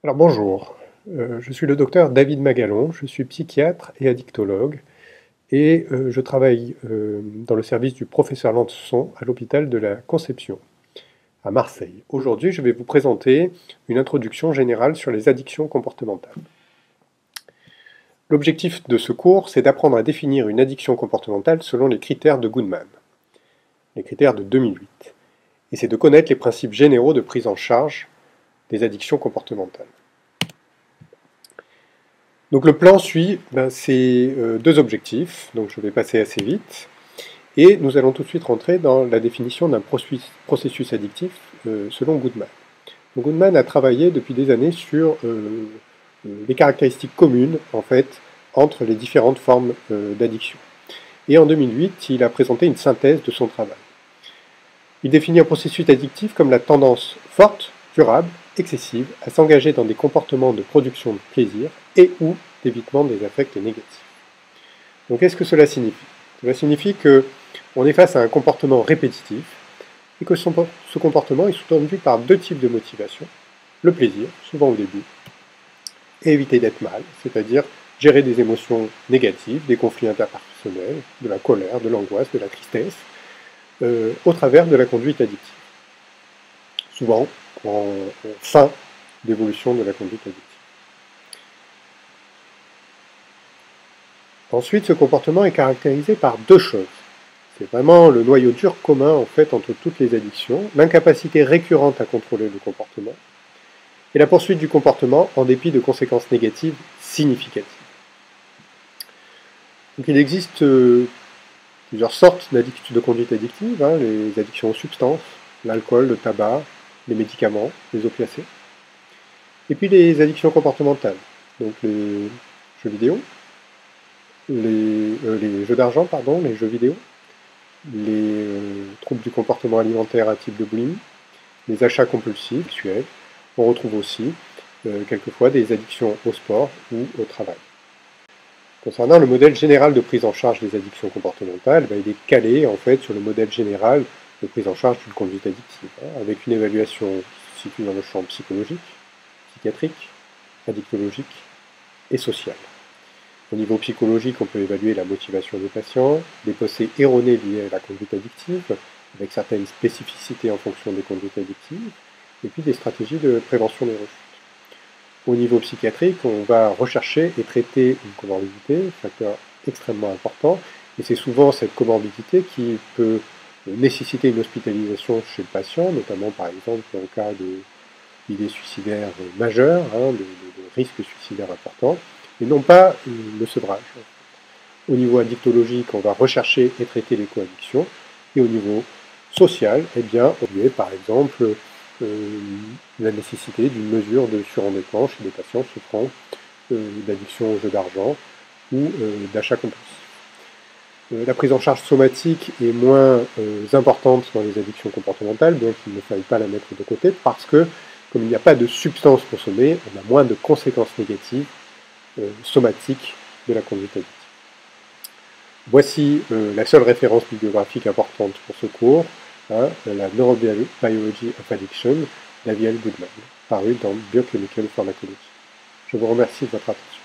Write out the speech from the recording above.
Alors bonjour, je suis le docteur David Magalon, je suis psychiatre et addictologue et je travaille dans le service du professeur Lançon à l'hôpital de la Conception à Marseille. Aujourd'hui, je vais vous présenter une introduction générale sur les addictions comportementales. L'objectif de ce cours, c'est d'apprendre à définir une addiction comportementale selon les critères de Goodman, les critères de 2008, et c'est de connaître les principes généraux de prise en charge des addictions comportementales. Donc le plan suit ces deux objectifs, donc je vais passer assez vite, et nous allons tout de suite rentrer dans la définition d'un processus addictif selon Goodman. Donc Goodman a travaillé depuis des années sur les caractéristiques communes en fait entre les différentes formes d'addiction. Et en 2008, il a présenté une synthèse de son travail. Il définit un processus addictif comme la tendance forte, durable, excessive, à s'engager dans des comportements de production de plaisir et ou d'évitement des affects négatifs. Donc qu'est-ce que cela signifie? Cela signifie qu'on est face à un comportement répétitif et que ce comportement est sous-tendu par deux types de motivation. Le plaisir, souvent au début, et éviter d'être mal, c'est-à-dire gérer des émotions négatives, des conflits interpersonnels, de la colère, de l'angoisse, de la tristesse, au travers de la conduite addictive. Souvent en fin d'évolution de la conduite addictive. Ensuite, ce comportement est caractérisé par deux choses. C'est vraiment le noyau dur commun en fait entre toutes les addictions, l'incapacité récurrente à contrôler le comportement et la poursuite du comportement en dépit de conséquences négatives significatives. Donc il existe plusieurs sortes de conduite addictive, les addictions aux substances, l'alcool, le tabac, les médicaments, les opiacés. Et puis les addictions comportementales, donc les jeux vidéo, les jeux d'argent, pardon, les jeux vidéo, les troubles du comportement alimentaire à type de boulimie, les achats compulsifs, sexuels. On retrouve aussi quelquefois des addictions au sport ou au travail. Concernant le modèle général de prise en charge des addictions comportementales, il est calé en fait sur le modèle général de prise en charge d'une conduite addictive, avec une évaluation qui se situe dans le champ psychologique, psychiatrique, addictologique et social. Au niveau psychologique, on peut évaluer la motivation des patients, des pensées erronées liées à la conduite addictive, avec certaines spécificités en fonction des conduites addictives, et puis des stratégies de prévention des rechutes. Au niveau psychiatrique, on va rechercher et traiter une comorbidité, facteur extrêmement important, et c'est souvent cette comorbidité qui peut nécessiter une hospitalisation chez le patient, notamment par exemple en cas d'idées suicidaires majeures, de risques suicidaires importants, et non pas le sevrage. Au niveau addictologique, on va rechercher et traiter les coaddictions, et au niveau social, on est par exemple la nécessité d'une mesure de surendettement chez des patients souffrant d'addiction aux jeux d'argent ou d'achat compulsif. La prise en charge somatique est moins importante dans les addictions comportementales, bien qu'il ne faille pas la mettre de côté, parce que, comme il n'y a pas de substance consommée, on a moins de conséquences négatives somatiques de la conduite addictive. Voici la seule référence bibliographique importante pour ce cours, la Neurobiology of Addiction d'Aviel Goodman, paru dans Biochemical Pharmacology. Je vous remercie de votre attention.